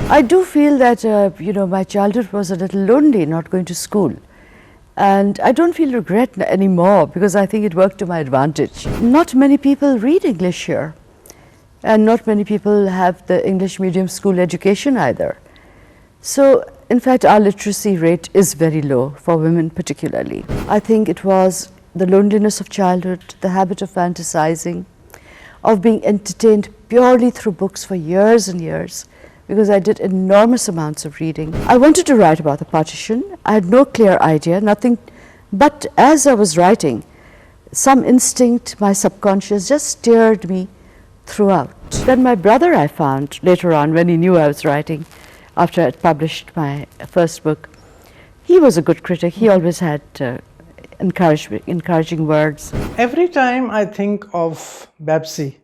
I do feel that, my childhood was a little lonely not going to school. And I don't feel regret anymore because I think it worked to my advantage. Not many people read English here. And not many people have the English medium school education either. So, in fact, our literacy rate is very low for women particularly. I think it was the loneliness of childhood, the habit of fantasizing, of being entertained purely through books for years and years, because I did enormous amounts of reading. I wanted to write about the partition. I had no clear idea, nothing, but as I was writing, some instinct, my subconscious just steered me throughout. Then my brother I found later on when he knew I was writing, after I had published my first book. He was a good critic. He always had encouraging words. Every time I think of Bapsi,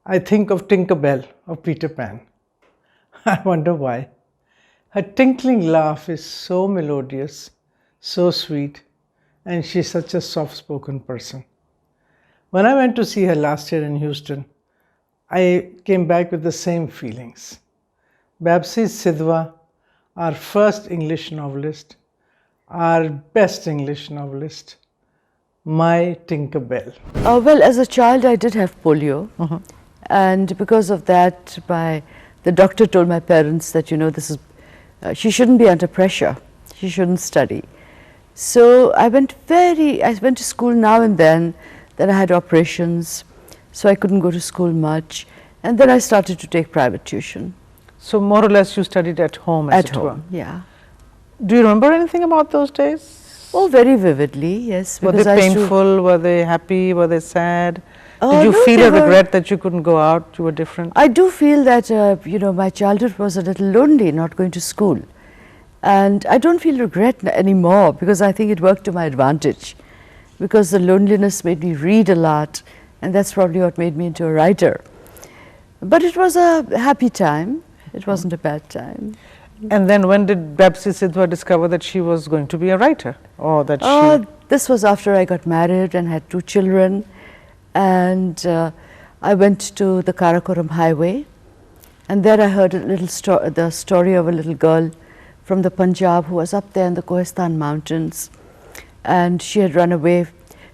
I think of Tinker Bell of Peter Pan. I wonder why. Her tinkling laugh is so melodious, so sweet, and she's such a soft-spoken person. When I went to see her last year in Houston, I came back with the same feelings. Bapsi Sidhwa, our first English novelist, our best English novelist, my Tinker Bell. Well, as a child I did have polio, and because of that the doctor told my parents that, she shouldn't be under pressure, she shouldn't study. So I went to school now and then I had operations, so I couldn't go to school much, and then I started to take private tuition. So more or less you studied at home, as it were. At home, yeah. Do you remember anything about those days? Oh, very vividly, yes. Were they painful? Were they happy? Were they sad? Did you feel a regret that you couldn't go out? You were different? I do feel that, my childhood was a little lonely not going to school. And I don't feel regret anymore because I think it worked to my advantage. Because the loneliness made me read a lot, and that's probably what made me into a writer. But it was a happy time. It wasn't a bad time. And then when did Bapsi Sidhwa discover that she was going to be a writer? Or that This was after I got married and had 2 children. And I went to the Karakoram highway, and there I heard the story of a little girl from the Punjab who was up there in the Kohistani mountains, and she had run away.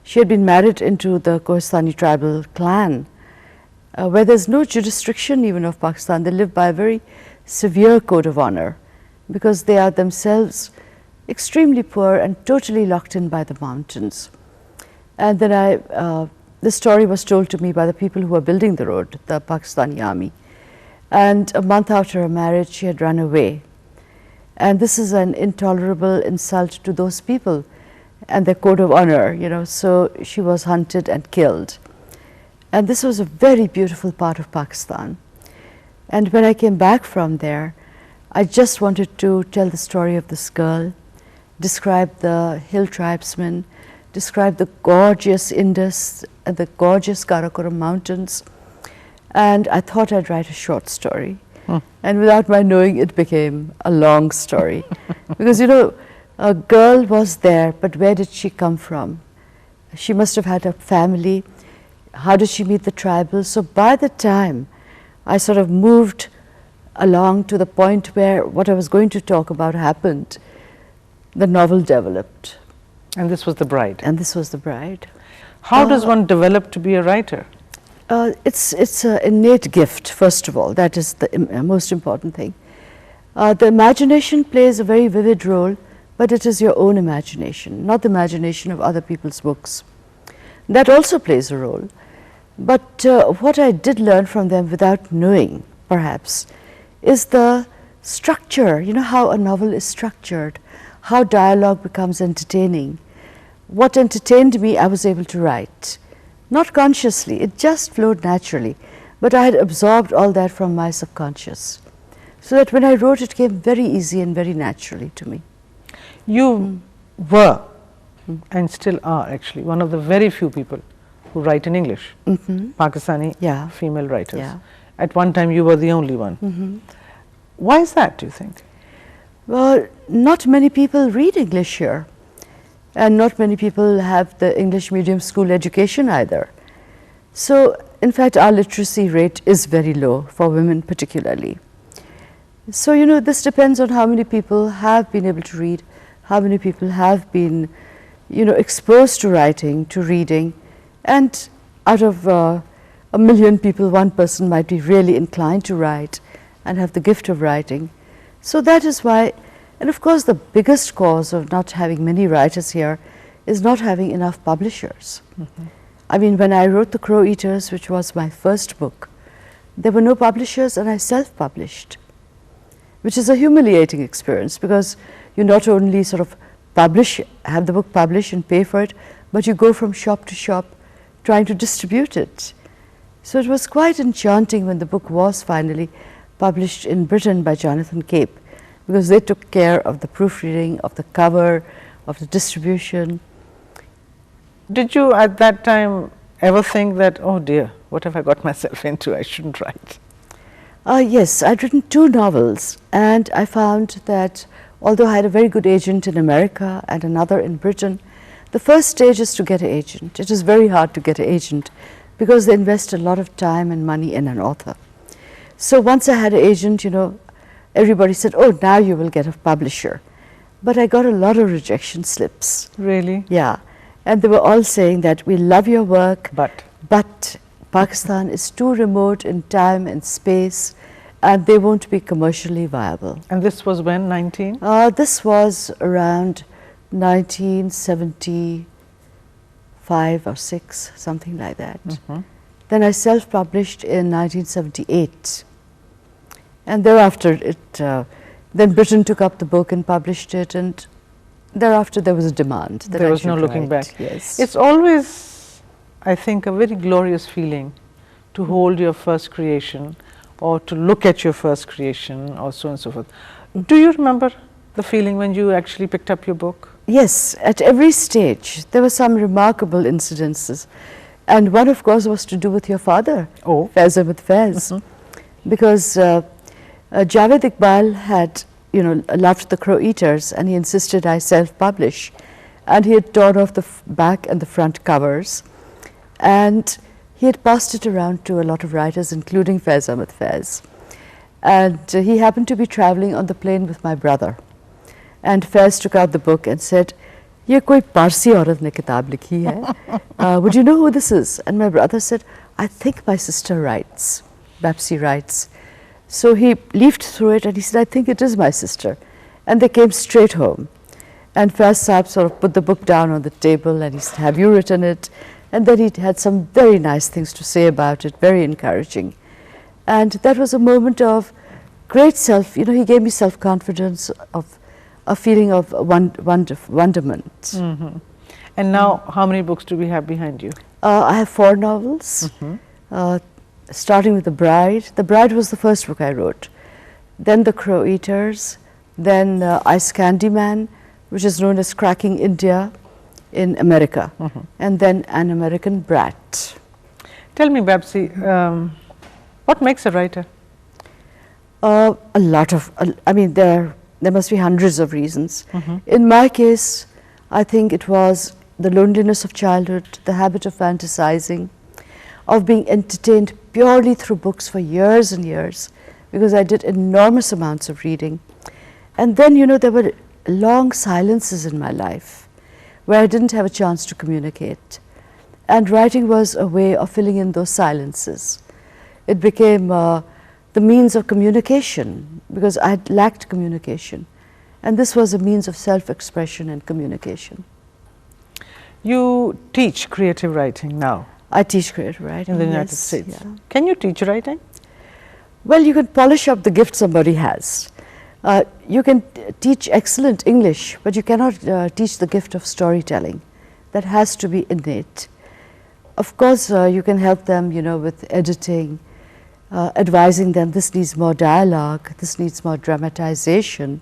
She had been married into the Kohistani tribal clan, where there's no jurisdiction even of Pakistan. They live by a very severe code of honor because they are themselves extremely poor and totally locked in by the mountains. And then this story was told to me by the people who were building the road, the Pakistani army. And a month after her marriage, she had run away. And this is an intolerable insult to those people and their code of honor, so she was hunted and killed. And this was a very beautiful part of Pakistan. And when I came back from there, I just wanted to tell the story of this girl, describe the hill tribesmen, describe the gorgeous Indus and the gorgeous Karakoram mountains, and I thought I'd write a short story. And without my knowing, it became a long story. Because, a girl was there, but where did she come from? She must have had a family. How did she meet the tribals? So by the time I sort of moved along to the point where what I was going to talk about happened, the novel developed. And this was The Bride? And this was The Bride. How does one develop to be a writer? It's an innate gift, first of all. That is the most important thing. The imagination plays a very vivid role, but it is your own imagination, not the imagination of other people's books. That also plays a role. But what I did learn from them without knowing, perhaps, is the structure, how a novel is structured, how dialogue becomes entertaining. What entertained me, I was able to write. Not consciously, it just flowed naturally. But I had absorbed all that from my subconscious. So that when I wrote, it came very easy and very naturally to me. You were, and still are actually, one of the very few people who write in English, Pakistani female writers. Yeah. At one time you were the only one. Why is that, do you think? Well, not many people read English here. And not many people have the English medium school education either. So, in fact, our literacy rate is very low for women particularly. So, you know, this depends on how many people have been able to read, how many people have been, you know, exposed to writing, to reading, and out of a million people, one person might be really inclined to write and have the gift of writing. So that is why, and of course the biggest cause of not having many writers here is not having enough publishers. I mean, when I wrote The Crow Eaters, which was my first book, there were no publishers and I self-published, which is a humiliating experience because you not only sort of publish, have the book published and pay for it, but you go from shop to shop trying to distribute it. So it was quite enchanting when the book was finally published in Britain by Jonathan Cape, because they took care of the proofreading, of the cover, of the distribution. Did you at that time ever think that, oh dear, what have I got myself into, I shouldn't write? Yes, I'd written 2 novels, and I found that although I had a very good agent in America and another in Britain, the first stage is to get an agent. It is very hard to get an agent because they invest a lot of time and money in an author. So once I had an agent, you know, everybody said, oh, now you will get a publisher. But I got a lot of rejection slips. Really? Yeah. And they were all saying that we love your work, but Pakistan is too remote in time and space, and they won't be commercially viable. And this was when, 19? This was around 1975 or 6, something like that. Then I self-published in 1978. And thereafter, then Britain took up the book and published it, and thereafter there was a demand. There was no looking back. Yes. It's always, I think, a very glorious feeling to hold your first creation or to look at your first creation or so on and so forth. Do you remember the feeling when you actually picked up your book? Yes, at every stage there were some remarkable incidences, and one of course was to do with your father, Faiz Ahmed Faiz, because Javed Iqbal had, you know, loved The Crow Eaters, and he insisted I self-publish, and he had torn off the back and the front covers, and he had passed it around to a lot of writers, including Faiz Ahmed Faiz, and he happened to be traveling on the plane with my brother, and Faiz took out the book and said, "Ye koi Parsi aurat ne kitab likhi hai. Would you know who this is?" And my brother said, "I think my sister writes, Bapsi writes." So he leafed through it and he said, "I think it is my sister." And they came straight home. And Faiz Saab sort of put the book down on the table and he said, "Have you written it?" And then he had some very nice things to say about it, very encouraging. And that was a moment of great you know, he gave me self-confidence, of a feeling of wonderment. And now, how many books do we have behind you? I have 4 novels. Starting with The Bride. The Bride was the first book I wrote. Then The Crow Eaters, then Ice Candy Man, which is known as Cracking India in America, and then An American Brat. Tell me, Bapsi, what makes a writer? A lot of, I mean, there must be hundreds of reasons. In my case, I think it was the loneliness of childhood, the habit of fantasizing, of being entertained purely through books for years and years, because I did enormous amounts of reading. And then, you know, there were long silences in my life where I didn't have a chance to communicate. And writing was a way of filling in those silences. It became the means of communication, because I had lacked communication. And this was a means of self-expression and communication. You teach creative writing now. I teach creative writing in the United States. Yeah. Can you teach writing? Well, you can polish up the gift somebody has. You can teach excellent English, but you cannot teach the gift of storytelling. That has to be innate. Of course, you can help them, you know, with editing, advising them, this needs more dialogue, this needs more dramatization.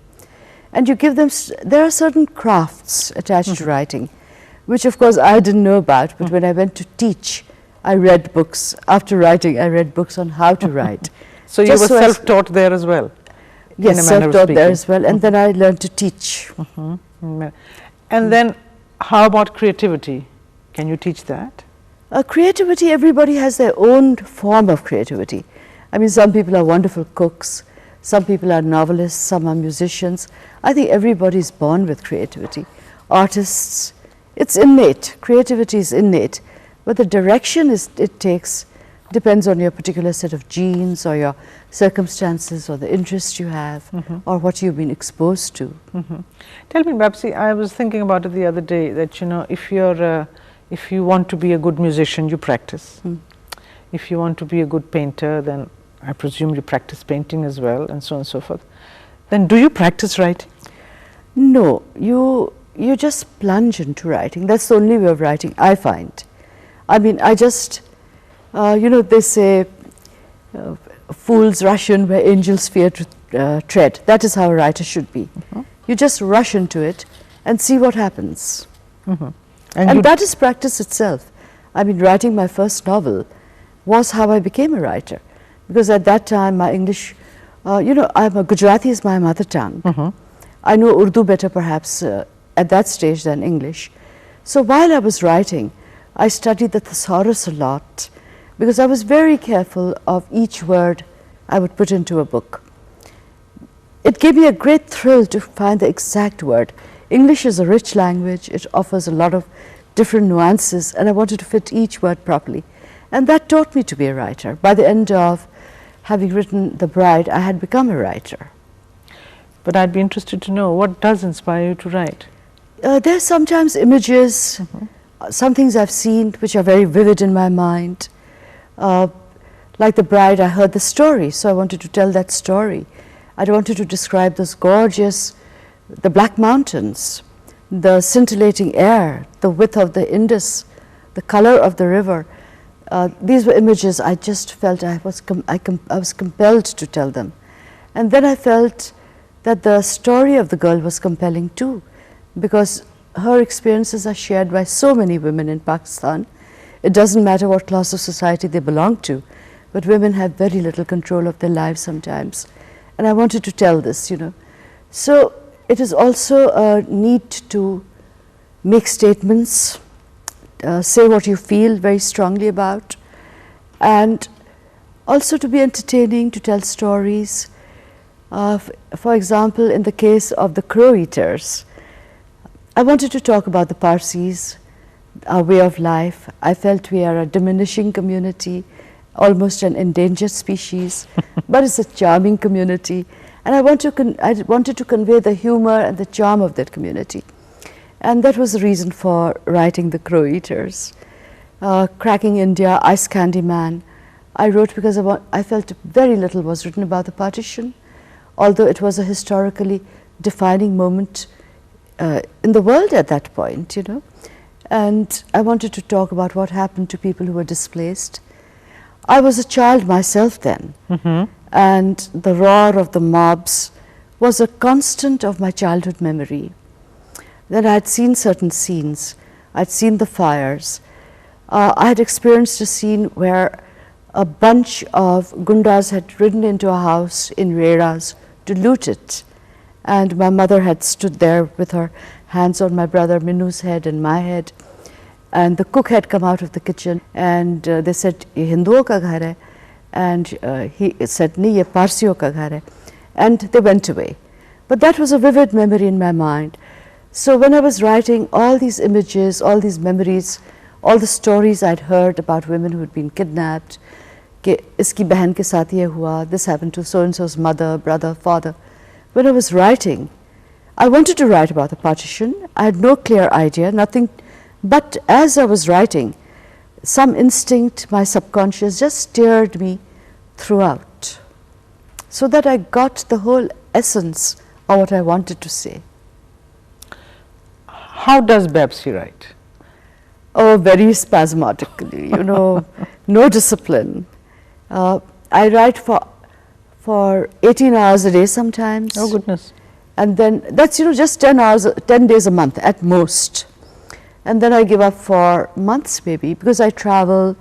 And you give them, there are certain crafts attached to writing, which of course I didn't know about, but when I went to teach, I read books. After writing, I read books on how to write. So you were self-taught there as well? Yes, self-taught there as well, and then I learned to teach. And then how about creativity? Can you teach that? Creativity, everybody has their own form of creativity. I mean, some people are wonderful cooks, Some people are novelists, some are musicians. I think everybody is born with creativity. Artists, it's innate. Creativity is innate. But the direction it takes depends on your particular set of genes or your circumstances or the interest you have or what you've been exposed to. Tell me, Bapsi, I was thinking about it the other day that, if you want to be a good musician, you practice. If you want to be a good painter, then I presume you practice painting as well, and so on and so forth. Then do you practice writing? No, you just plunge into writing. That's the only way of writing, I find. I mean, I just, they say, fools rush in where angels fear to tread. That is how a writer should be. You just rush into it and see what happens. And that is practice itself. I mean, writing my first novel was how I became a writer. Because at that time, my English, Gujarati is my mother tongue. I know Urdu better perhaps at that stage than English. So while I was writing, I studied the thesaurus a lot because I was very careful of each word I would put into a book. It gave me a great thrill to find the exact word. English is a rich language. It offers a lot of different nuances, and I wanted to fit each word properly. And that taught me to be a writer. By the end of having written The Bride, I had become a writer. But I'd be interested to know, what does inspire you to write? There's sometimes images, some things I've seen which are very vivid in my mind. Like The Bride, I heard the story, so I wanted to tell that story. I wanted to describe those gorgeous, the Black Mountains, the scintillating air, the width of the Indus, the color of the river. These were images I just felt I was compelled to tell them. And then I felt that the story of the girl was compelling too, because her experiences are shared by so many women in Pakistan. It doesn't matter what class of society they belong to, but women have very little control of their lives sometimes. And I wanted to tell this, So it is also a need to make statements, say what you feel very strongly about, and also to be entertaining, to tell stories. For example, in the case of the crow eaters, I wanted to talk about the Parsis, our way of life. I felt we are a diminishing community, almost an endangered species, but it's a charming community. And I wanted to convey the humor and the charm of that community. And that was the reason for writing The Crow Eaters. Cracking India, Ice Candy Man, I wrote because I felt very little was written about the partition, although it was a historically defining moment in the world at that point, And I wanted to talk about what happened to people who were displaced. I was a child myself then, and the roar of the mobs was a constant of my childhood memory. Then I had seen certain scenes. I'd seen the fires. I had experienced a scene where a bunch of gundas had ridden into a house in Reras to loot it. And my mother had stood there with her hands on my brother Minu's head and my head. And the cook had come out of the kitchen and they said, "Ye Hinduon ka ghar hai?" And he said, "Nahi, ye Parsiyon ka ghar hai." And they went away. But that was a vivid memory in my mind. So when I was writing all these images, all these memories, all the stories I'd heard about women who had been kidnapped, कि इसकी बहन के साथ ये हुआ, this happened to so-and-so's mother, brother, father. When I was writing, I wanted to write about the partition. I had no clear idea, nothing. But as I was writing, some instinct, my subconscious, just steered me throughout, so that I got the whole essence of what I wanted to say. How does Bapsi write? Oh, very spasmodically, no discipline. I write for 18 hours a day sometimes. Oh, goodness. And then that's, just 10 days a month at most. And then I give up for months maybe, because I travel.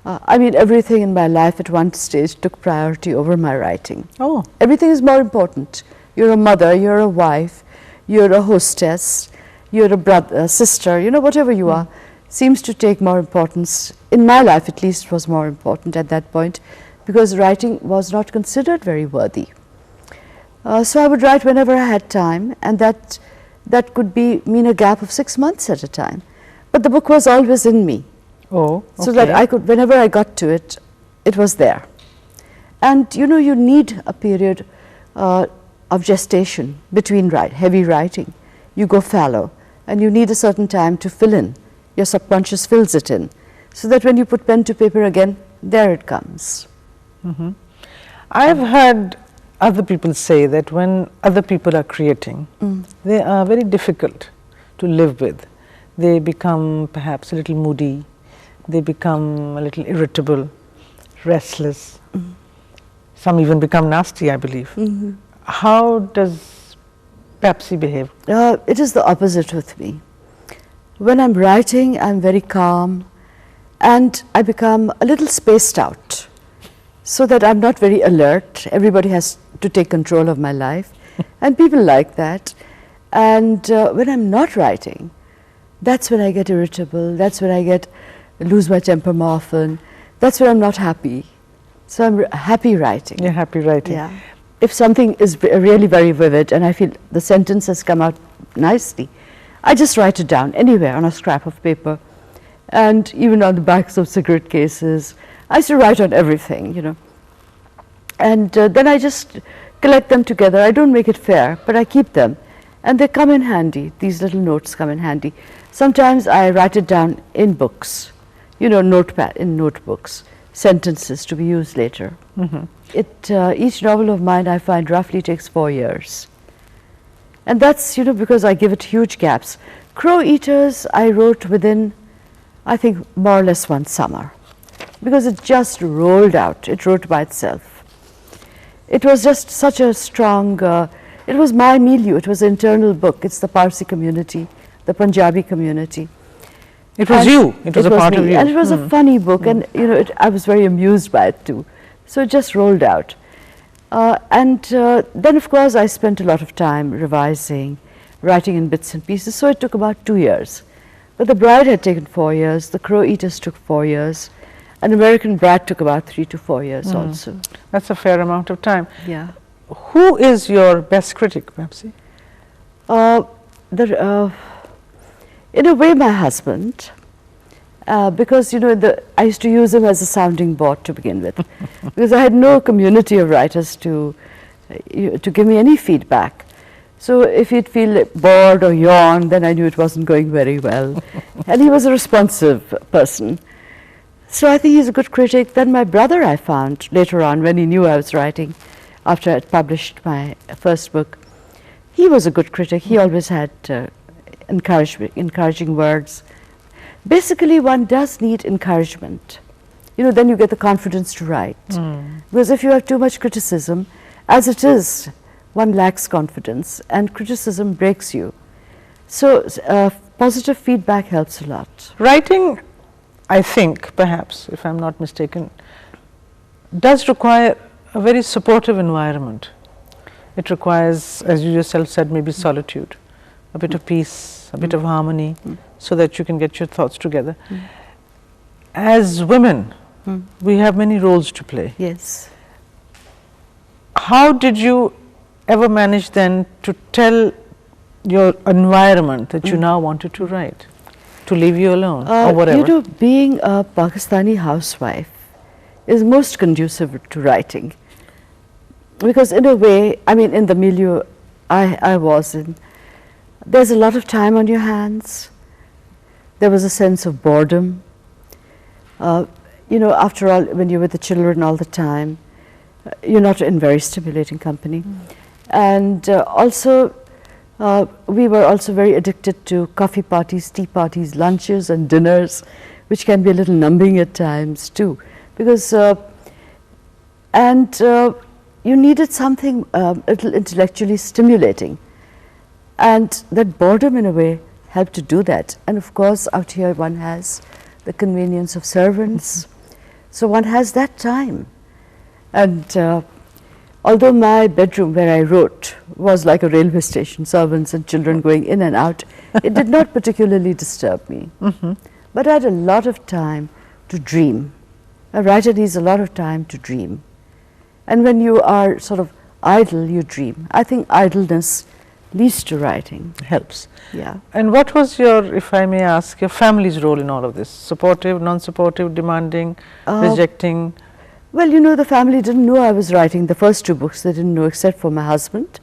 Everything in my life at one stage took priority over my writing. Oh. Everything is more important. You're a mother, you're a wife, you're a hostess, you're a brother, sister, whatever you are, seems to take more importance. In my life, at least, it was more important at that point, because writing was not considered very worthy. So I would write whenever I had time, and that could mean a gap of 6 months at a time. But the book was always in me. Oh, okay. So that I could, whenever I got to it, it was there. And you know, you need a period of gestation between heavy writing. You go fallow, and you need a certain time to fill in. Your subconscious fills it in, so that when you put pen to paper again, there it comes. Mm-hmm. I've heard other people say that when other people are creating, they are very difficult to live with. They become perhaps a little moody, they become a little irritable, restless. Some even become nasty, I believe. How does Bapsi behave? It is the opposite with me. When I'm writing, I'm very calm, and I become a little spaced out, so that I'm not very alert. Everybody has to take control of my life, and people like that. And when I'm not writing, that's when I get irritable, that's when I lose my temper more often, that's when I'm not happy. So I'm happy writing. You're happy writing. Yeah. If something is really very vivid and I feel the sentence has come out nicely, I just write it down anywhere on a scrap of paper, and even on the backs of cigarette cases. I used to write on everything, you know. And then I just collect them together. I don't make it fair, but I keep them. And they come in handy. These little notes come in handy. Sometimes I write it down in books, you know, in notebooks, sentences to be used later. Each novel of mine, I find, roughly takes 4 years. And that's, you know, because I give it huge gaps. Crow Eaters, I wrote within, I think, more or less one summer, because it just rolled out. It wrote by itself. It was just such a strong, it was my milieu. It was an internal book. It's the Parsi community, the Punjabi community. It was you. It was a part of you. And it was a funny book, and you know, I was very amused by it too. So it just rolled out. Then, of course, I spent a lot of time revising, writing in bits and pieces. So it took about 2 years. But The Bride had taken 4 years. The Crow Eaters took 4 years. And American Brat took about 3 to 4 years also. That's a fair amount of time. Yeah. Who is your best critic, Bapsi? In a way, my husband, because you know, I used to use him as a sounding board to begin with, because I had no community of writers to give me any feedback. So if he'd feel bored or yawn, then I knew it wasn't going very well. And he was a responsive person. So I think he's a good critic. Then my brother, I found later on, when he knew I was writing, after I had published my first book, he was a good critic. He always had encouraging words. Basically, one does need encouragement. You know, then you get the confidence to write. Because if you have too much criticism, as it is, one lacks confidence, and criticism breaks you. So positive feedback helps a lot. Writing, I think, perhaps, if I'm not mistaken, does require a very supportive environment. It requires, as you yourself said, maybe solitude, a bit of peace, a bit of harmony, so that you can get your thoughts together. As women, we have many roles to play. Yes. How did you ever manage then to tell your environment that you now wanted to write, to leave you alone or whatever? You know, being a Pakistani housewife is most conducive to writing, because in a way, I mean, in the milieu I was in, there's a lot of time on your hands. There was a sense of boredom. You know, after all, when you're with the children all the time, you're not in very stimulating company. And also, we were also very addicted to coffee parties, tea parties, lunches and dinners, which can be a little numbing at times too. Because, you needed something a little intellectually stimulating. And that boredom, in a way, helped to do that. And of course, out here one has the convenience of servants. So one has that time. And although my bedroom where I wrote was like a railway station, servants and children going in and out, it did not particularly disturb me. But I had a lot of time to dream. A writer needs a lot of time to dream. And when you are sort of idle, you dream. I think idleness leads to writing. Helps. Yeah. And what was your, if I may ask, your family's role in all of this? Supportive, non-supportive, demanding, rejecting? Well, you know, the family didn't know I was writing the first 2 books. They didn't know except for my husband,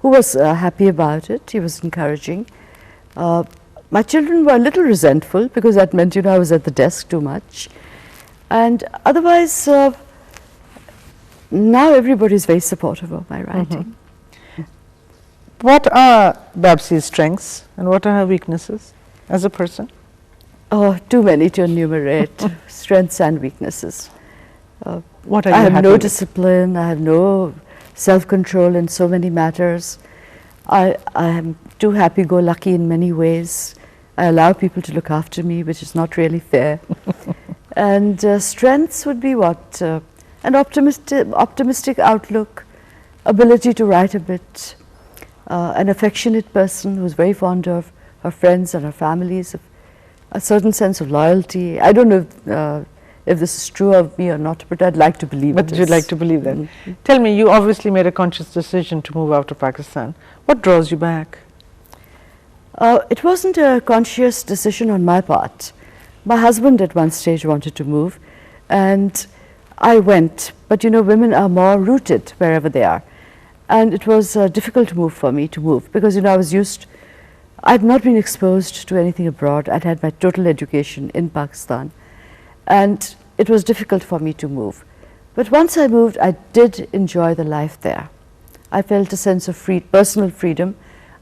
who was happy about it. He was encouraging. My children were a little resentful because that meant, you know, I was at the desk too much. And otherwise, now everybody is very supportive of my writing. What are Bapsi's strengths and what are her weaknesses as a person? Oh, too many to enumerate, strengths and weaknesses. What are you I have happy no with? discipline, I have no self-control in so many matters. I am too happy-go-lucky in many ways. I allow people to look after me, which is not really fair. And strengths would be what? An optimistic outlook, ability to write a bit, an affectionate person who's very fond of her friends and her families, a certain sense of loyalty. I don't know if this is true of me or not, but I'd like to believe it is. But you'd like to believe that. Tell me, you obviously made a conscious decision to move out of Pakistan. What draws you back? It wasn't a conscious decision on my part. My husband at one stage wanted to move, and I went. But you know, women are more rooted wherever they are. And it was a difficult move for me to move because, you know, I'd not been exposed to anything abroad. I'd had my total education in Pakistan. And it was difficult for me to move. But once I moved, I did enjoy the life there. I felt a sense of personal freedom.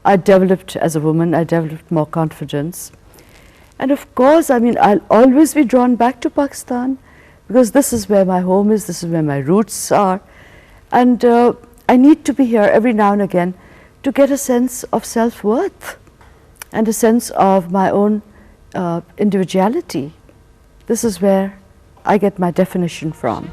I developed as a woman, I developed more confidence. And of course, I mean, I'll always be drawn back to Pakistan because this is where my home is, this is where my roots are. And I need to be here every now and again to get a sense of self-worth and a sense of my own individuality. This is where I get my definition from.